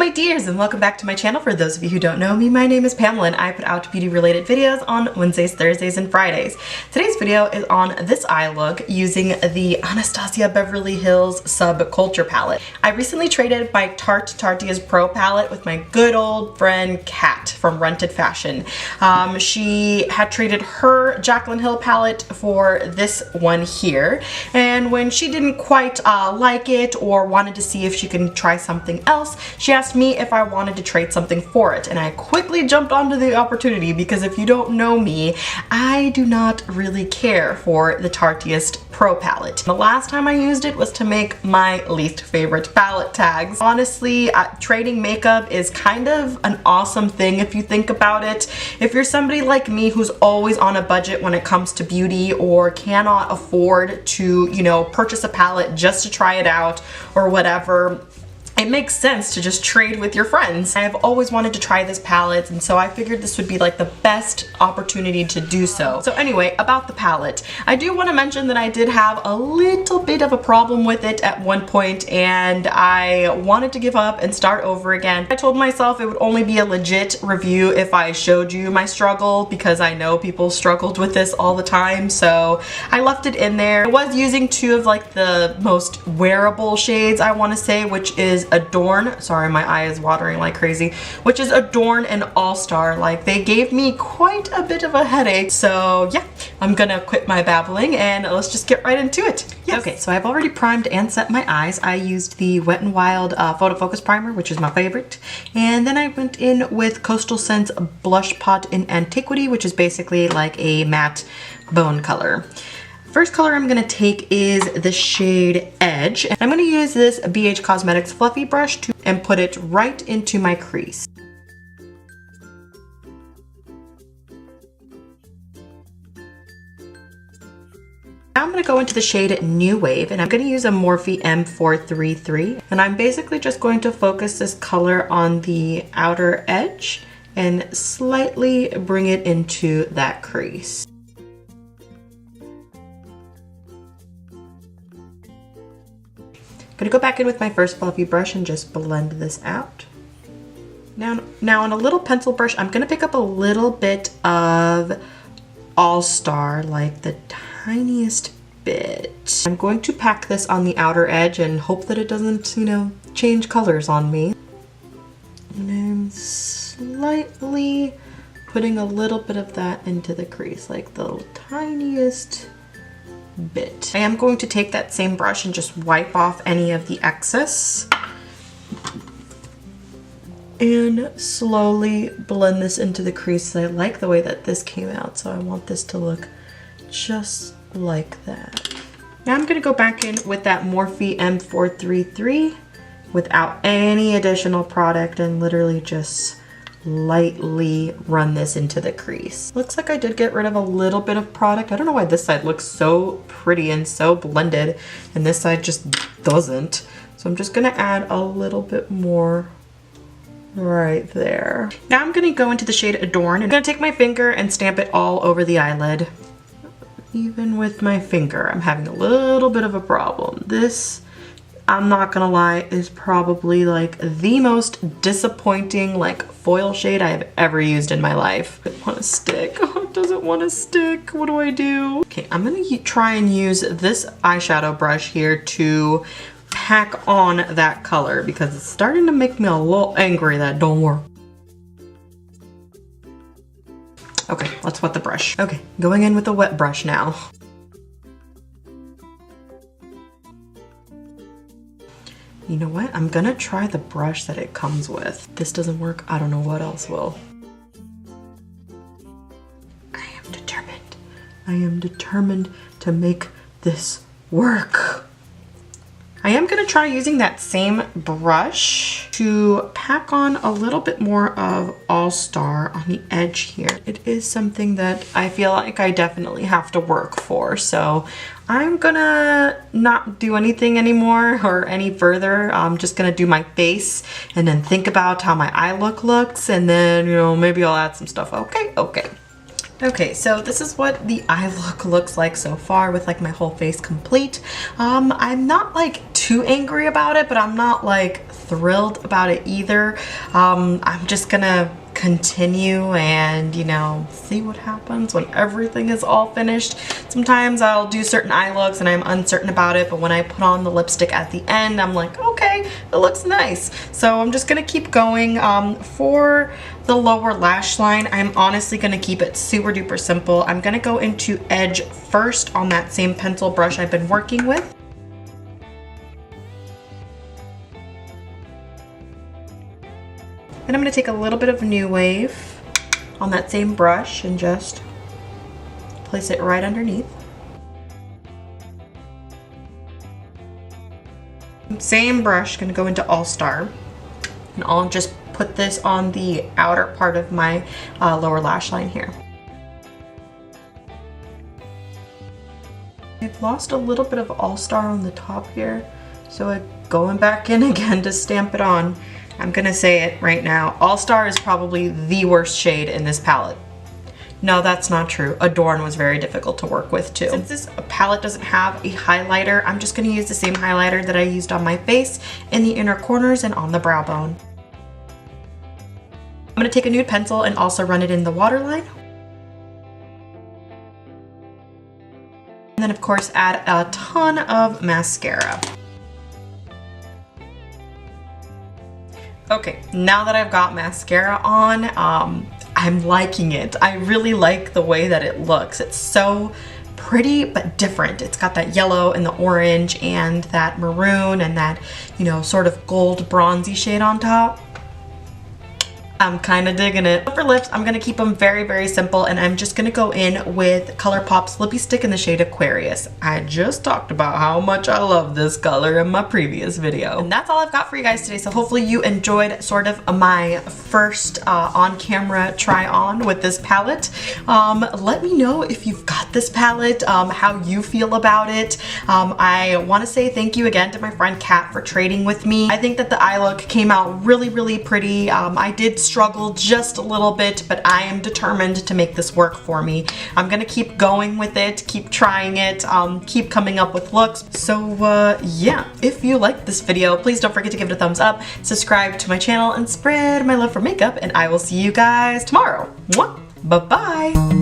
my dears, and welcome back to my channel. For those of you who don't know me, my name is Pamela and I put out beauty related videos on Wednesdays, Thursdays, and Fridays. Today's video is on this eye look using the Anastasia Beverly Hills Subculture palette. I recently traded my Tarteist Pro palette with my good old friend Kat from Rented Fashion. She had traded her Jaclyn Hill palette for this one here, and when she didn't quite like it or wanted to see if she can try something else, she asked me if I wanted to trade something for it, and I quickly jumped onto the opportunity because if you don't know me, I do not really care for the Tarteist Pro palette. The last time I used it was to make my least favorite palette tags. Honestly, trading makeup is kind of an awesome thing if you think about it. If you're somebody like me who's always on a budget when it comes to beauty or cannot afford to, you know, purchase a palette just to try it out or whatever, it makes sense to just trade with your friends. I've always wanted to try this palette, and so I figured this would be like the best opportunity to do so. So anyway, about the palette, I do want to mention that I did have a little bit of a problem with it at one point, and I wanted to give up and start over again. I told myself it would only be a legit review if I showed you my struggle, because I know people struggled with this all the time, so I left it in there. I was using two of like the most wearable shades, I want to say, which is Adorn, sorry my eye is watering like crazy, which is Adorn and All Star. Like, they gave me quite a bit of a headache, so yeah, I'm gonna quit my babbling and let's just get right into it. Yes. Okay, so I've already primed and set my eyes. I used the Wet n Wild Photo Focus Primer, which is my favorite, and then I went in with Coastal Scents Blush Pot in Antiquity, which is basically like a matte bone color. First color I'm gonna take is the shade Edge. I'm gonna use this BH Cosmetics fluffy brush and put it right into my crease. Now I'm gonna go into the shade New Wave, and I'm gonna use a Morphe M433, and I'm basically just going to focus this color on the outer edge and slightly bring it into that crease. I'm gonna go back in with my first fluffy brush and just blend this out. Now on a little pencil brush, I'm gonna pick up a little bit of All Star, like the tiniest bit. I'm going to pack this on the outer edge and hope that it doesn't, you know, change colors on me. And I'm slightly putting a little bit of that into the crease, like the tiniest bit. I am going to take that same brush and just wipe off any of the excess and slowly blend this into the crease. I like the way that this came out, so I want this to look just like that. Now I'm going to go back in with that Morphe M433 without any additional product and literally just lightly run this into the crease. Looks like I did get rid of a little bit of product. I don't know why this side looks so pretty and so blended and this side just doesn't. So I'm just gonna add a little bit more right there. Now I'm gonna go into the shade Adorn, and I'm gonna take my finger and stamp it all over the eyelid. Even with my finger, I'm having a little bit of a problem. This, I'm not gonna lie, is probably like the most disappointing like foil shade I have ever used in my life. It doesn't want to stick. Oh, it doesn't want to stick. What do I do? Okay, I'm gonna try and use this eyeshadow brush here to pack on that color because it's starting to make me a little angry that it don't work. Okay, let's wet the brush. Okay, going in with a wet brush now. You know what? I'm gonna try the brush that it comes with. If this doesn't work, I don't know what else will. I am determined. I am determined to make this work. I am gonna try using that same brush to pack on a little bit more of All Star on the edge here. It is something that I feel like I definitely have to work for, so I'm gonna not do anything anymore or any further. I'm just gonna do my face and then think about how my eye look looks, and then, you know, maybe I'll add some stuff. Okay. Okay, so this is what the eye look looks like so far with like my whole face complete. I'm not like too angry about it, but I'm not like thrilled about it either. I'm just gonna continue and, you know, see what happens when everything is all finished. Sometimes I'll do certain eye looks and I'm uncertain about it, but when I put on the lipstick at the end, I'm like, okay, it looks nice. So I'm just gonna keep going. For the lower lash line, I'm honestly gonna keep it super duper simple. I'm gonna go into edge first on that same pencil brush I've been working with. And I'm going to take a little bit of New Wave on that same brush and just place it right underneath. Same brush, going to go into All Star. And I'll just put this on the outer part of my lower lash line here. I've lost a little bit of All Star on the top here, so I'm going back in again to stamp it on. I'm gonna say it right now, All Star is probably the worst shade in this palette. No, that's not true. Adorn was very difficult to work with too. Since this palette doesn't have a highlighter, I'm just gonna use the same highlighter that I used on my face in the inner corners and on the brow bone. I'm gonna take a nude pencil and also run it in the waterline. And then of course add a ton of mascara. Okay, now that I've got mascara on, I'm liking it. I really like the way that it looks. It's so pretty but different. It's got that yellow and the orange and that maroon and that, you know, sort of gold bronzy shade on top. I'm kind of digging it. For lips, I'm going to keep them very, very simple, and I'm just going to go in with ColourPop's Lippie Stick in the shade Aquarius. I just talked about how much I love this color in my previous video. And that's all I've got for you guys today, so hopefully you enjoyed sort of my first on-camera try-on with this palette. Let me know if you've got this palette, how you feel about it. I want to say thank you again to my friend Kat for trading with me. I think that the eye look came out really, really pretty. I did struggle just a little bit, but I am determined to make this work for me. I'm gonna keep going with it, keep trying it, keep coming up with looks. So yeah, if you liked this video, please don't forget to give it a thumbs up, subscribe to my channel, and spread my love for makeup, and I will see you guys tomorrow. Mwah! Bye-bye!